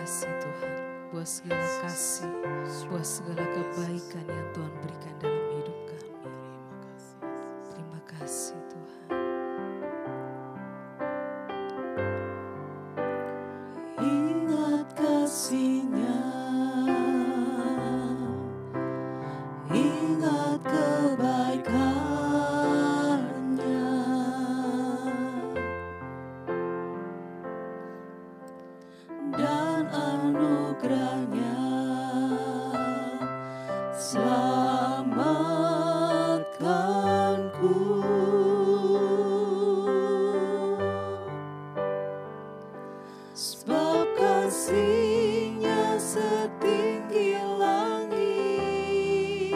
kasih Tuhan, buat segala kasih, buat segala kebaikan yang Tuhan berikan dalam hidup kami. Terima kasih Tuhan. Ingat kasih-Nya, ingat kebaikan-Nya, dan anugerah-Nya selamatkanku. Sebab kasih-Nya setinggi langit,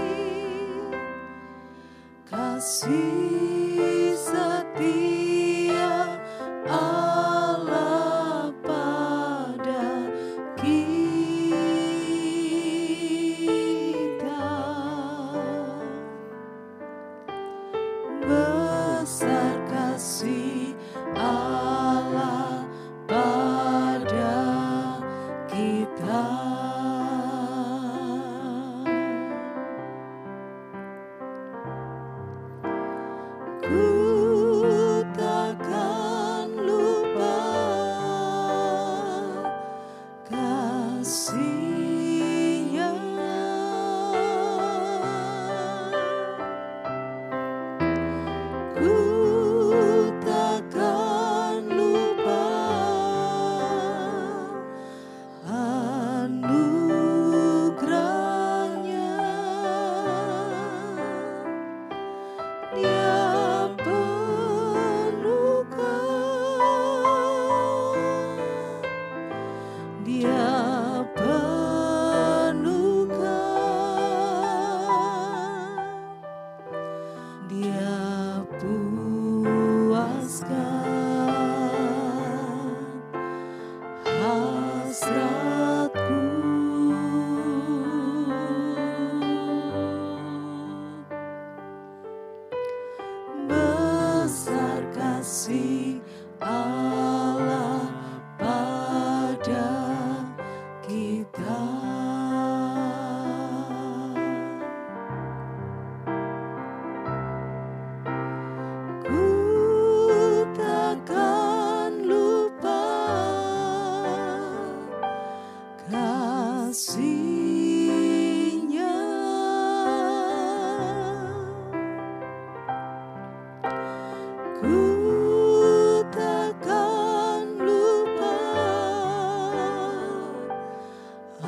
kasih setia Allah pada kita. Besar kasih Allah pada kita. Ku takkan lupa kasih-Nya. Ku takkan lupa anugerah-Nya. Dia penuhkan, Dia penuhkan, Dia puaskan hasratku. Besar kasih Allah pada kita. Ku takkan lupa kasih-Nya. Ku takkan lupa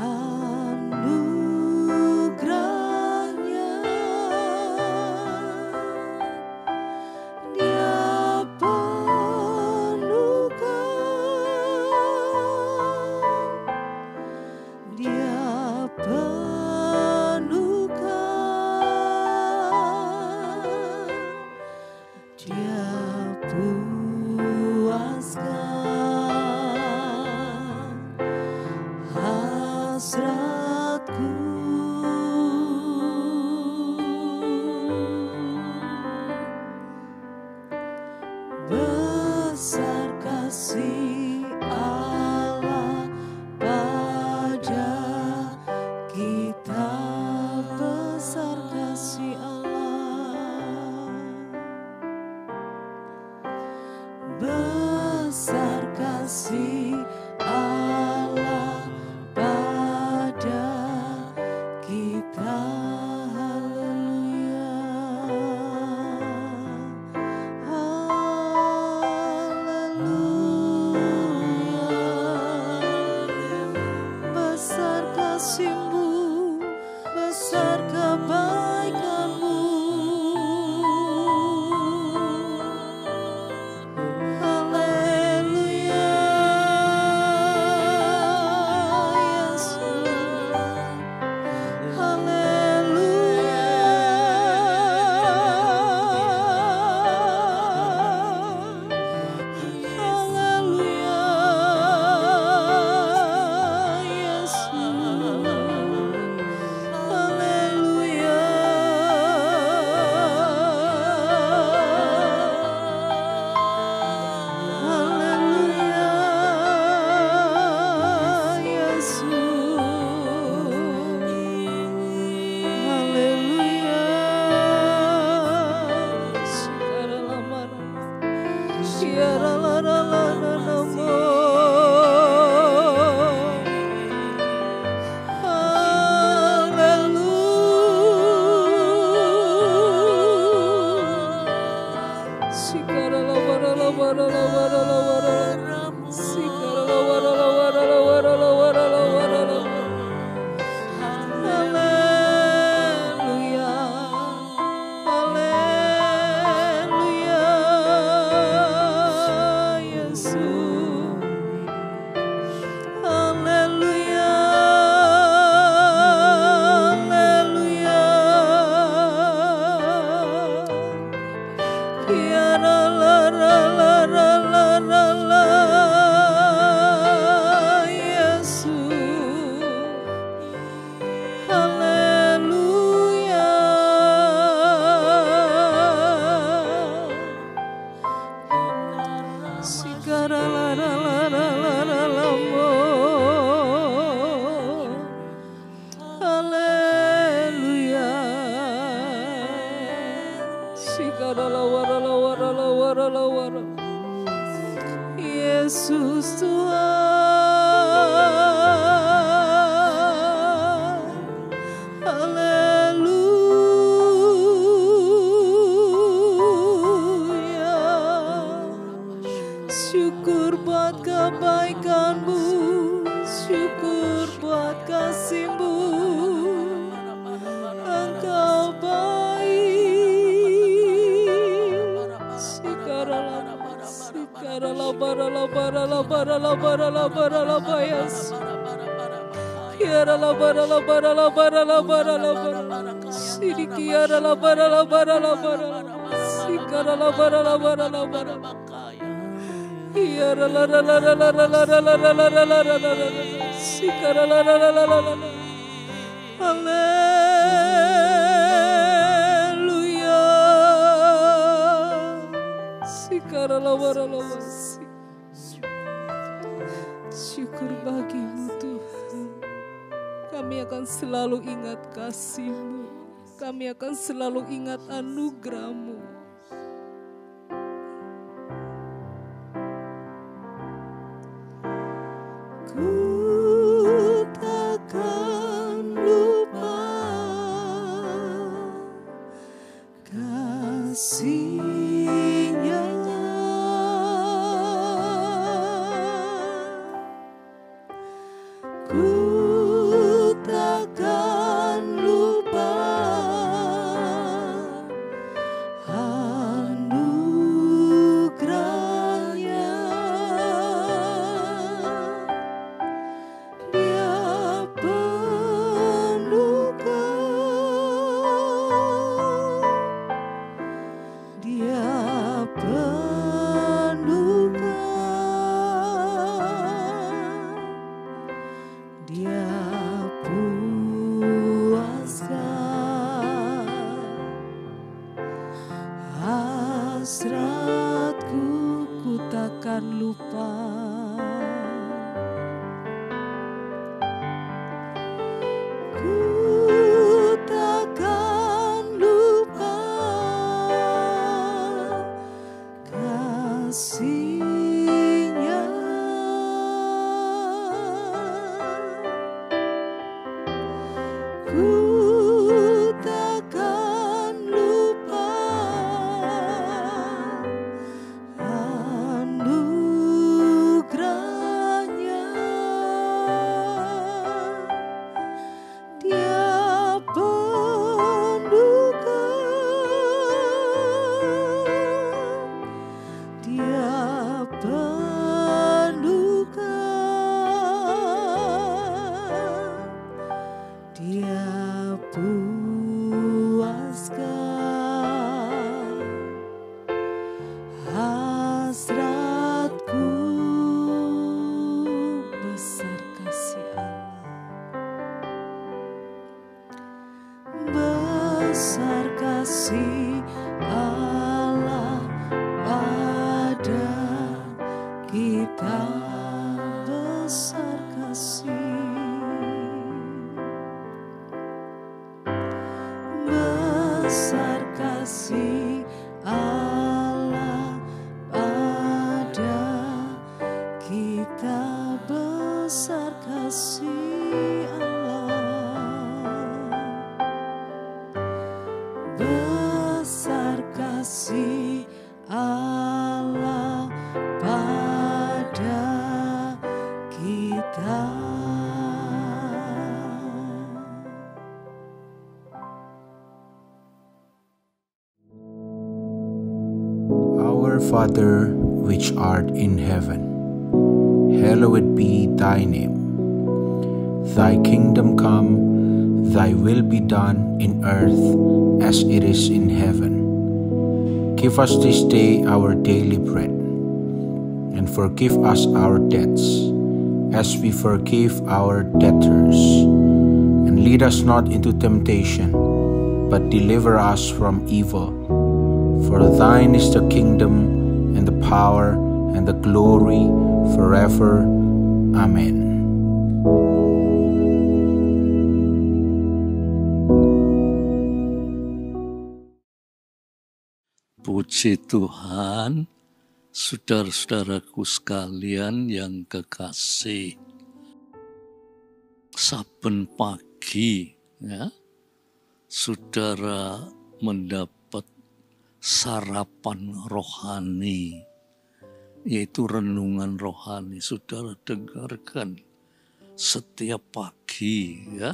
anugerah-Nya. Dia penuhkan, Dia penuhkan, Dia puaskan hasratku. Besar kasih Allah pada kita. Besar kasih Allah, besar kasih Allah pada kita. Haleluya, haleluya. Besar kasih-Mu, besar kebaikan-Mu. Haleluya, Yesus Tuhan, haleluya. Syukur buat kebaikan-Mu, syukur buat kasih-Mu. Engkau baik. Sikarala barala barala barala barala barala bayas. Kiarala barala barala barala barala barala. Sidikiarala barala barala barala. Sikarala barala barala barala. Kiarala la la la la la la la la la la la la la. Sikarala la la la la la. Haleluya. Sikarala barala barala. Syukur bagi-Mu Tuhan. Kami akan selalu ingat kasih-Mu. Kami akan selalu ingat anugerah-Mu. Ku takkan lupa kasih-Nya. Ku takkan lupa anugerah-Nya. Dia penuhkan, Dia penuhkan, Dia puaskan hasratku, ku takkan lupa. Ku takkan lupa kasih-Nya. Ku takkan lupa anugerah-Nya. Dia penuhkan, Dia penuhkan, Dia puaskan hasratku. Besar kasih Allah, besar kasih Allah pada kita, besar kasih, besar kasih Allah pada kita, besar kasih Allah, besar kasih Allah pada kita. Our Father, which art in heaven, hallowed be thy name. Thy kingdom come, thy will be done in earth as it is in heaven. Give us this day our daily bread, and forgive us our debts, as we forgive our debtors. And lead us not into temptation, but deliver us from evil. For thine is the kingdom, and the power, and the glory forever. Amen. Puji Tuhan, saudara-saudaraku sekalian yang kekasih. Saben pagi ya, saudara mendapat sarapan rohani, yaitu renungan rohani. Saudara dengarkan setiap pagi ya,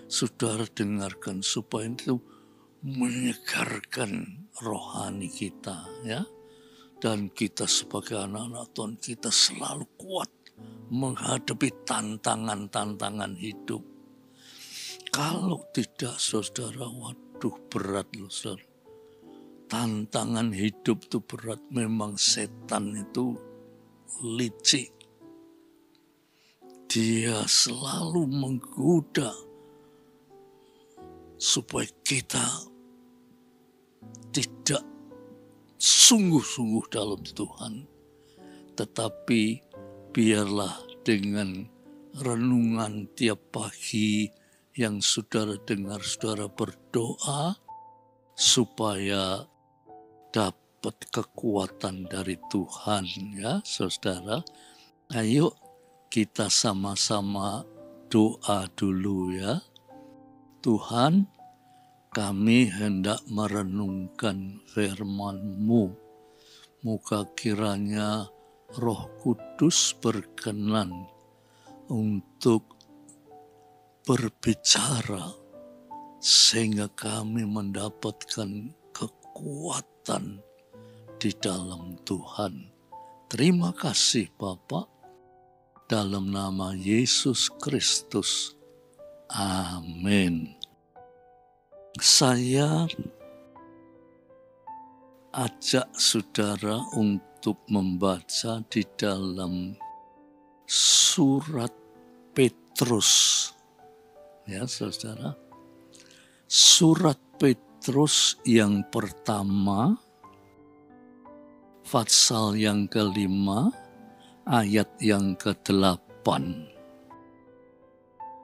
saudara dengarkan supaya itu menyegarkan rohani kita ya. Dan kita sebagai anak-anak Tuhan, kita selalu kuat menghadapi tantangan-tantangan hidup. Kalau tidak saudara, waduh berat loh saudara. Tantangan hidup itu berat, memang setan itu licik. Dia selalu menggoda supaya kita tidak sungguh-sungguh dalam Tuhan. Tetapi biarlah dengan renungan tiap pagi yang saudara dengar, saudara berdoa supaya dapat kekuatan dari Tuhan ya saudara. Ayo kita sama-sama doa dulu ya. Tuhan, kami hendak merenungkan firman-Mu. Moga kiranya Roh Kudus berkenan untuk berbicara sehingga kami mendapatkan kekuatan di dalam Tuhan. Terima kasih Bapa, dalam nama Yesus Kristus. Amin. Saya ajak saudara untuk membaca di dalam surat Petrus. Ya saudara, surat Petrus yang pertama, pasal yang ke-5, ayat yang ke-8.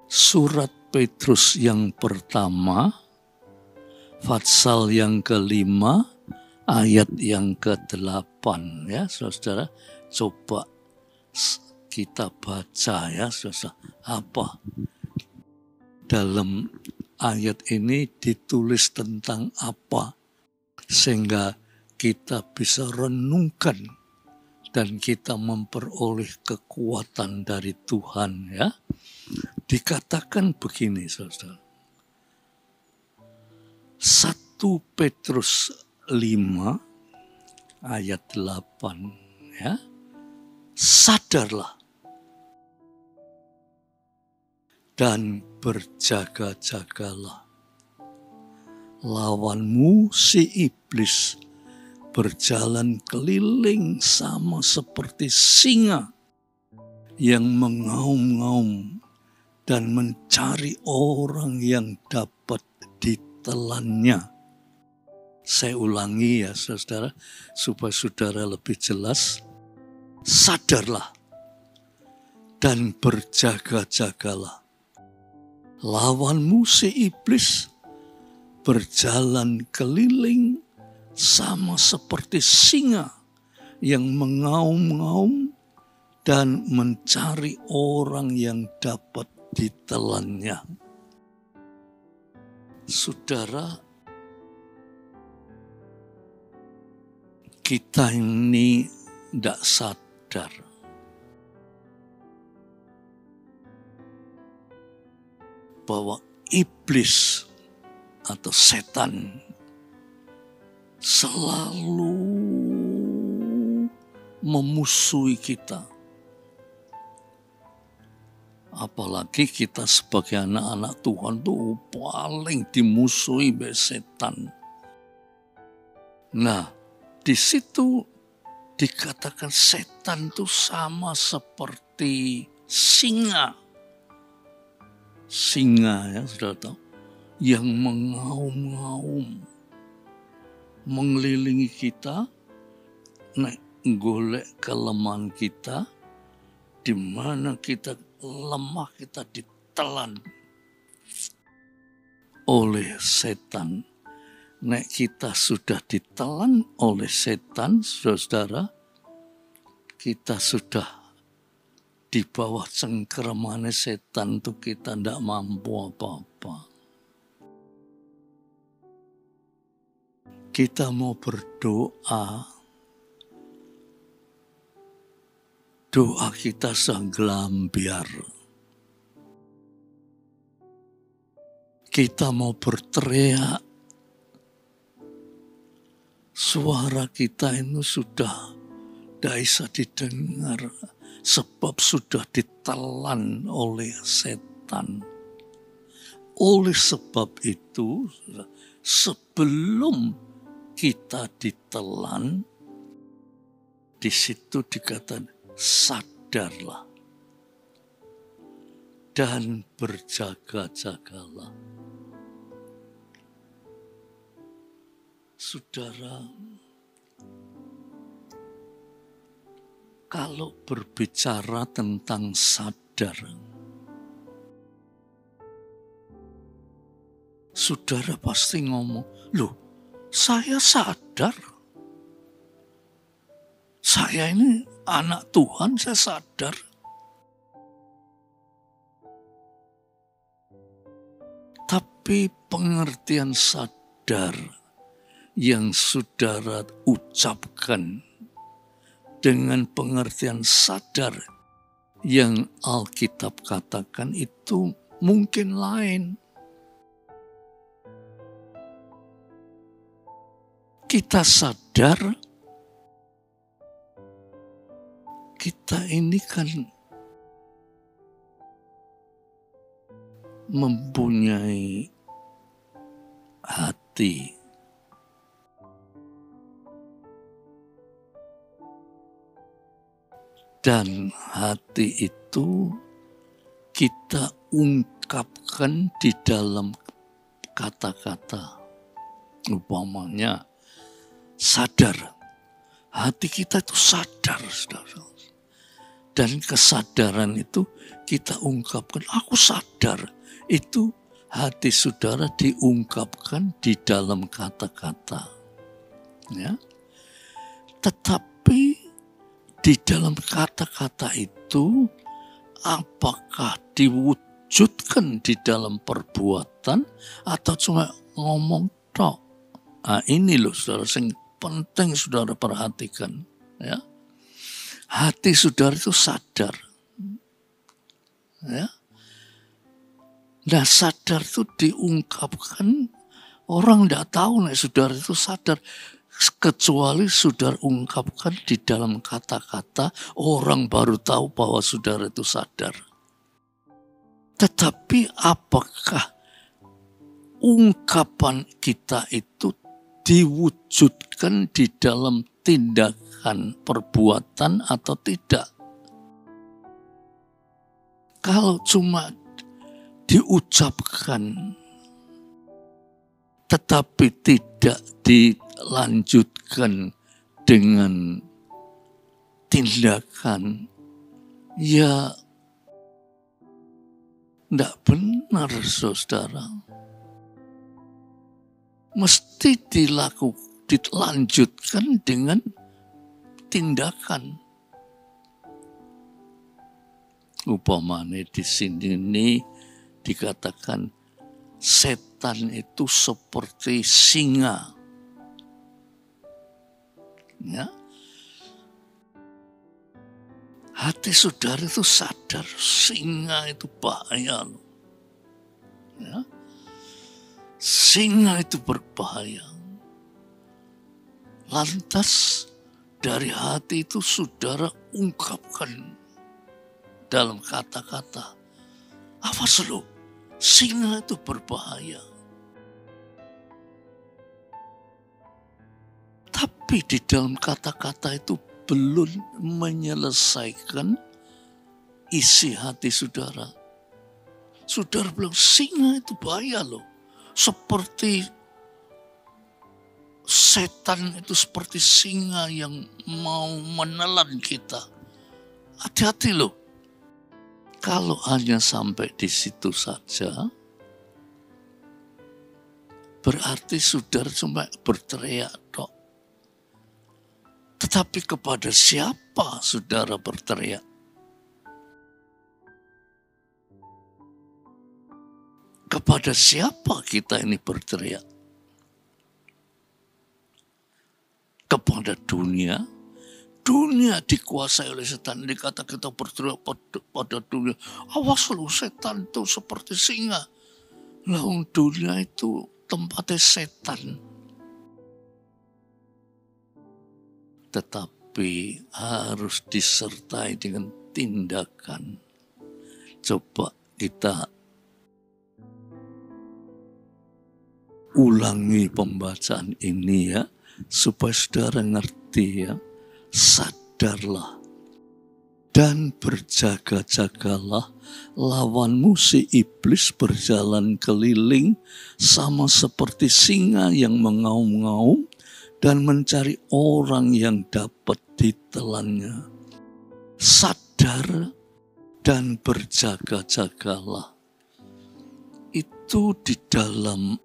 Surat Petrus yang pertama, pasal yang ke-5, ayat yang ke-8 ya saudara. Coba kita baca ya saudara, apa dalam ayat ini ditulis tentang apa, sehingga kita bisa renungkan dan kita memperoleh kekuatan dari Tuhan ya. Dikatakan begini saudara, 1 Petrus 5 ayat 8 ya. Sadarlah dan berjaga-jagalah. Lawanmu si iblis berjalan keliling sama seperti singa yang mengaum-ngaum dan mencari orang yang dapat ditelannya. Saya ulangi ya saudara, supaya saudara lebih jelas. Sadarlah dan berjaga-jagalah. Lawanmu si iblis berjalan keliling sama seperti singa yang mengaum-ngaum dan mencari orang yang dapat ditelannya. Saudara, kita ini tidak sadar bahwa iblis atau setan selalu memusuhi kita. Apalagi kita sebagai anak-anak Tuhan tuh paling dimusuhi oleh setan. Nah, di situ dikatakan setan itu sama seperti singa. Singa ya, sudah tahu, yang mengaum-ngaum mengelilingi kita, golek kelemahan kita, di mana kita lemah, kita ditelan oleh setan. Nek kita sudah ditelan oleh setan, saudara, kita sudah di bawah cengkeraman setan tuh, kita tidak mampu apa-apa. Kita mau berdoa, doa kita sanggelambiar. Kita mau berteriak, suara kita itu sudah tidak bisa didengar, sebab sudah ditelan oleh setan. Oleh sebab itu, sebelum kita ditelan, di situ dikatakan sadarlah dan berjaga-jagalah. Saudara, kalau berbicara tentang sadar, saudara pasti ngomong, loh, saya sadar. Saya ini anak Tuhan, saya sadar. Tapi pengertian sadar yang saudara ucapkan dengan pengertian sadar yang Alkitab katakan itu mungkin lain. Kita sadar, kita ini kan mempunyai hati. Dan hati itu kita ungkapkan di dalam kata-kata. Umpamanya sadar. Hati kita itu sadar, saudara. Dan kesadaran itu kita ungkapkan, aku sadar. Itu hati saudara diungkapkan di dalam kata-kata. Ya. Tetapi di dalam kata-kata itu, apakah diwujudkan di dalam perbuatan atau cuma ngomong tok? Nah, ini loh saudara, yang penting saudara perhatikan. Ya. Hati saudara itu sadar. Ya. Nah, sadar itu diungkapkan, orang tidak tahu nih saudara itu sadar. Kecuali saudara ungkapkan di dalam kata-kata, orang baru tahu bahwa saudara itu sadar. Tetapi apakah ungkapan kita itu diwujudkan di dalam tindakan perbuatan atau tidak? Kalau cuma diucapkan tetapi tidak dilanjutkan dengan tindakan, ya tidak benar, saudara. Mesti dilanjutkan dengan tindakan. Upamanya di sini dikatakan setan itu seperti singa. Ya. Hati saudara itu sadar singa itu bahaya loh. Ya. Singa itu berbahaya. Lantas dari hati itu saudara ungkapkan dalam kata-kata. Apa sih? Singa itu berbahaya. Tapi di dalam kata-kata itu belum menyelesaikan isi hati saudara. Saudara bilang singa itu bahaya loh. Seperti setan itu seperti singa yang mau menelan kita. Hati-hati loh. Kalau hanya sampai di situ saja, berarti saudara cuma berteriak tok. Tetapi kepada siapa saudara berteriak? Kepada siapa kita ini berteriak? Kepada dunia. Dunia dikuasai oleh setan. Dikata kita berteriak pada dunia. Awas lu, setan itu seperti singa. Lalu dunia itu tempatnya setan. Tetapi harus disertai dengan tindakan. Coba kita ulangi pembacaan ini ya, supaya saudara ngerti ya. Sadarlah dan berjaga-jagalah, lawanmu si iblis berjalan keliling sama seperti singa yang mengaum-ngaum dan mencari orang yang dapat ditelannya. Sadar dan berjaga-jagalah. Itu di dalam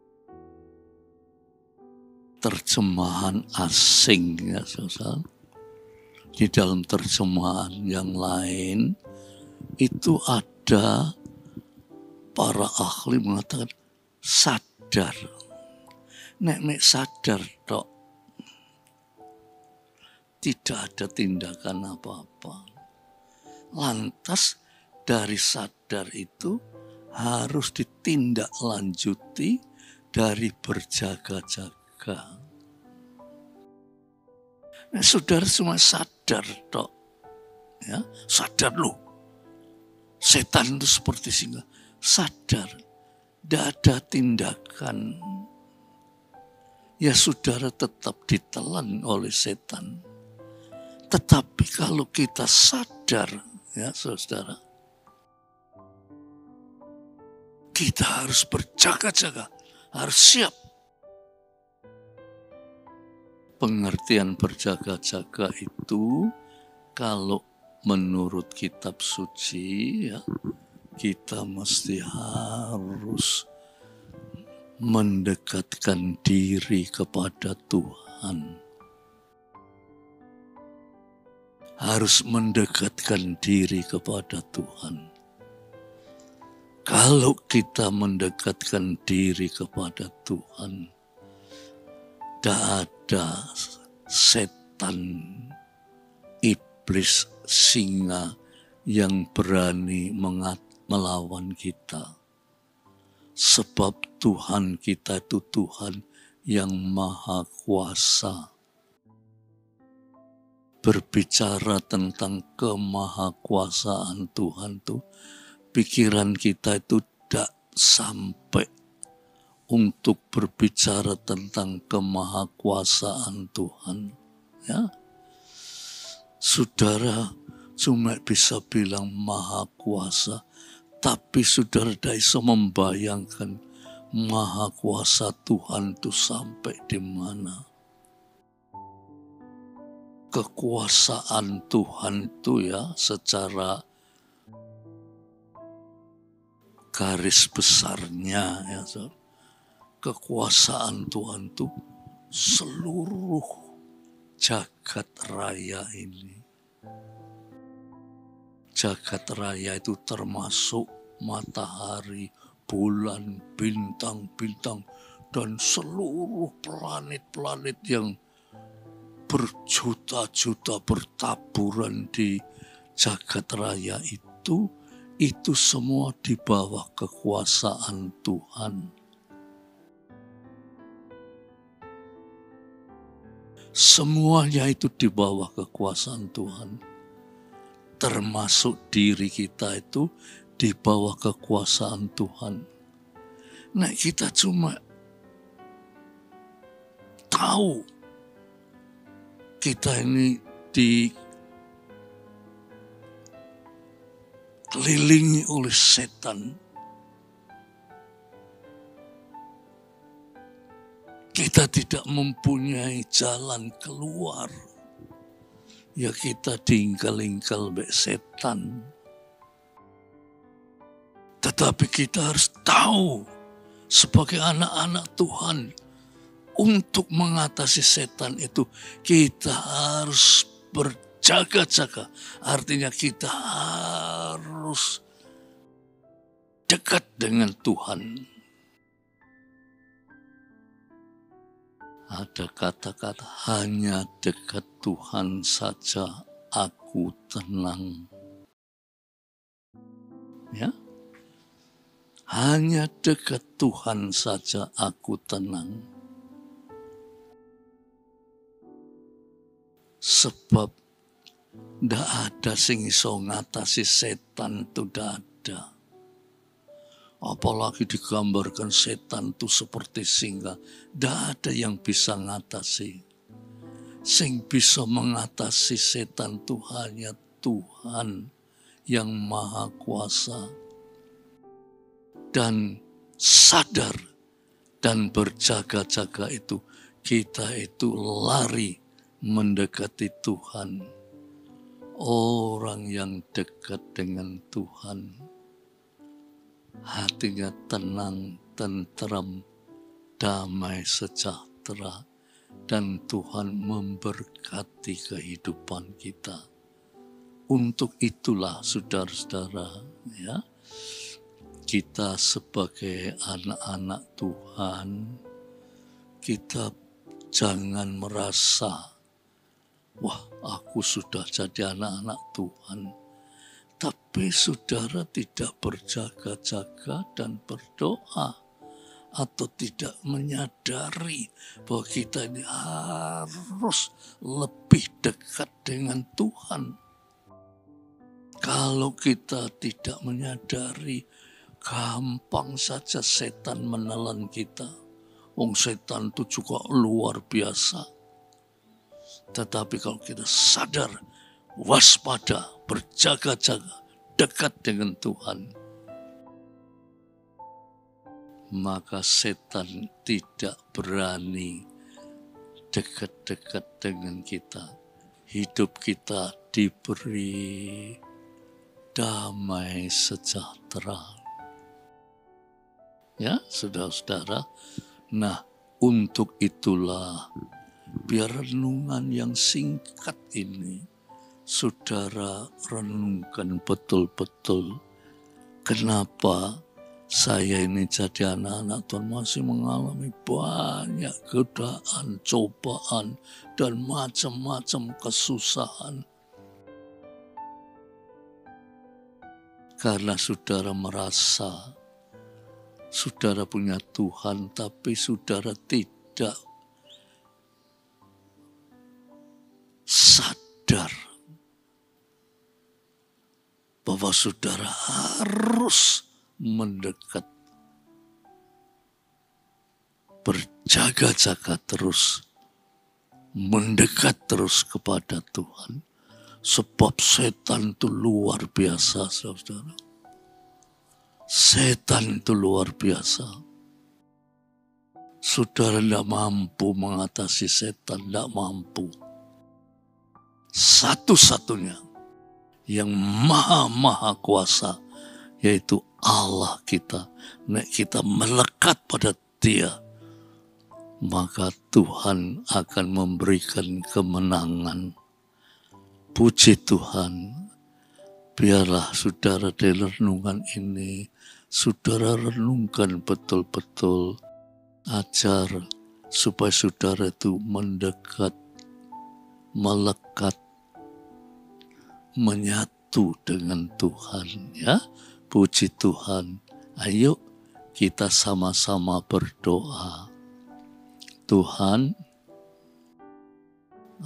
terjemahan asing ya saudara. Di dalam terjemahan yang lain itu ada para ahli mengatakan sadar. Nek sadar tok. Tidak ada tindakan apa-apa. Lantas dari sadar itu harus ditindaklanjuti dari berjaga-jaga. Nah, saudara cuma sadar tok. Ya, sadar loh. Setan itu seperti singa. Sadar. Tidak ada tindakan. Ya saudara tetap ditelan oleh setan. Tetapi kalau kita sadar, ya saudara, kita harus berjaga-jaga, harus siap. Pengertian berjaga-jaga itu kalau menurut kitab suci ya, kita mesti harus mendekatkan diri kepada Tuhan. Harus mendekatkan diri kepada Tuhan. Kalau kita mendekatkan diri kepada Tuhan, tidak ada setan, iblis, singa yang berani melawan kita. Sebab Tuhan kita itu Tuhan yang maha kuasa. Berbicara tentang kemahakuasaan Tuhan itu, pikiran kita itu tidak sampai untuk berbicara tentang kemahakuasaan Tuhan. Ya, saudara cuma bisa bilang maha kuasa, tapi saudara tidak bisa membayangkan maha kuasa Tuhan itu sampai di mana. Kekuasaan Tuhan itu ya secara garis besarnya ya saudara. Kekuasaan Tuhan itu seluruh jagat raya ini. Jagat raya itu termasuk matahari, bulan, bintang-bintang, dan seluruh planet-planet yang berjuta-juta bertaburan di jagat raya itu semua di bawah kekuasaan Tuhan. Semuanya itu di bawah kekuasaan Tuhan. Termasuk diri kita itu di bawah kekuasaan Tuhan. Nah, kita cuma tahu kita ini dikelilingi oleh setan. Kita kita tidak mempunyai jalan keluar, ya kita diingkal-ingkal oleh setan. Tetapi kita harus tahu sebagai anak-anak Tuhan, untuk mengatasi setan itu kita harus berjaga-jaga. Artinya kita harus dekat dengan Tuhan. Ada kata-kata, hanya dekat Tuhan saja aku tenang. Ya, hanya dekat Tuhan saja aku tenang. Sebab ndak ada sing iso ngatasi setan, itu ndak ada. Apalagi digambarkan setan itu seperti singa, ndak ada yang bisa ngatasi. Sing bisa mengatasi setan itu hanya Tuhan yang Maha Kuasa. Dan sadar dan berjaga-jaga itu, kita itu lari mendekati Tuhan. Orang yang dekat dengan Tuhan, hatinya tenang, tentram, damai, sejahtera, dan Tuhan memberkati kehidupan kita. Untuk itulah saudara-saudara, ya, kita sebagai anak-anak Tuhan, kita jangan merasa, wah, aku sudah jadi anak-anak Tuhan. Tapi saudara tidak berjaga-jaga dan berdoa, atau tidak menyadari bahwa kita ini harus lebih dekat dengan Tuhan. Kalau kita tidak menyadari, gampang saja setan menelan kita. Wong setan itu juga luar biasa. Tetapi kalau kita sadar, waspada, berjaga-jaga, dekat dengan Tuhan, maka setan tidak berani dekat-dekat dengan kita. Hidup kita diberi damai sejahtera. Ya, saudara-saudara. Nah, untuk itulah, biar renungan yang singkat ini, saudara renungkan betul-betul. Kenapa saya ini jadi anak-anak Tuhan masih mengalami banyak godaan, cobaan, dan macam-macam kesusahan. Karena saudara merasa saudara punya Tuhan, tapi saudara tidak sadar bahwa saudara harus mendekat, berjaga-jaga terus, mendekat terus kepada Tuhan. Sebab setan itu luar biasa, saudara. Setan itu luar biasa. Saudara tidak mampu mengatasi setan, tidak mampu. Satu-satunya yang maha kuasa, yaitu Allah kita. Nek kita melekat pada Dia, maka Tuhan akan memberikan kemenangan. Puji Tuhan. Biarlah saudara di renungan ini, saudara renungkan betul-betul, ajar supaya saudara itu mendekat, melekat, menyatu dengan Tuhan, ya. Puji Tuhan. Ayo kita sama-sama berdoa. Tuhan,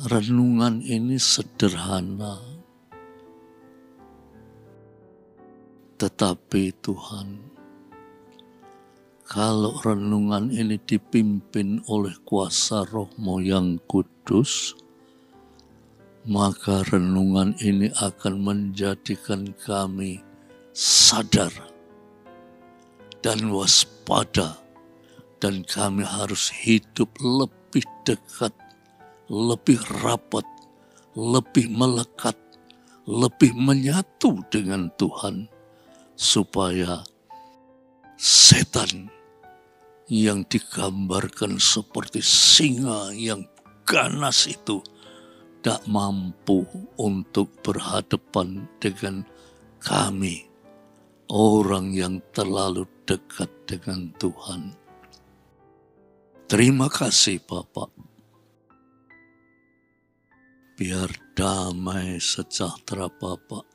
renungan ini sederhana, tetapi Tuhan, kalau renungan ini dipimpin oleh kuasa Roh-Mu yang kudus, maka renungan ini akan menjadikan kami sadar dan waspada Dan kami harus hidup lebih dekat, lebih rapat, lebih melekat, lebih menyatu dengan Tuhan. Supaya setan yang digambarkan seperti singa yang ganas itu tak mampu untuk berhadapan dengan kami, orang yang terlalu dekat dengan Tuhan. Terima kasih Bapak. Biar damai sejahtera Bapak,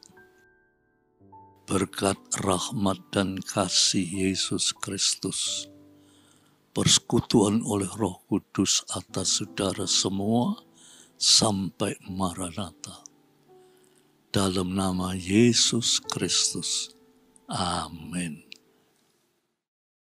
berkat rahmat dan kasih Yesus Kristus, persekutuan oleh Roh Kudus atas saudara semua, sampai Maranatha. Dalam nama Yesus Kristus. Amin.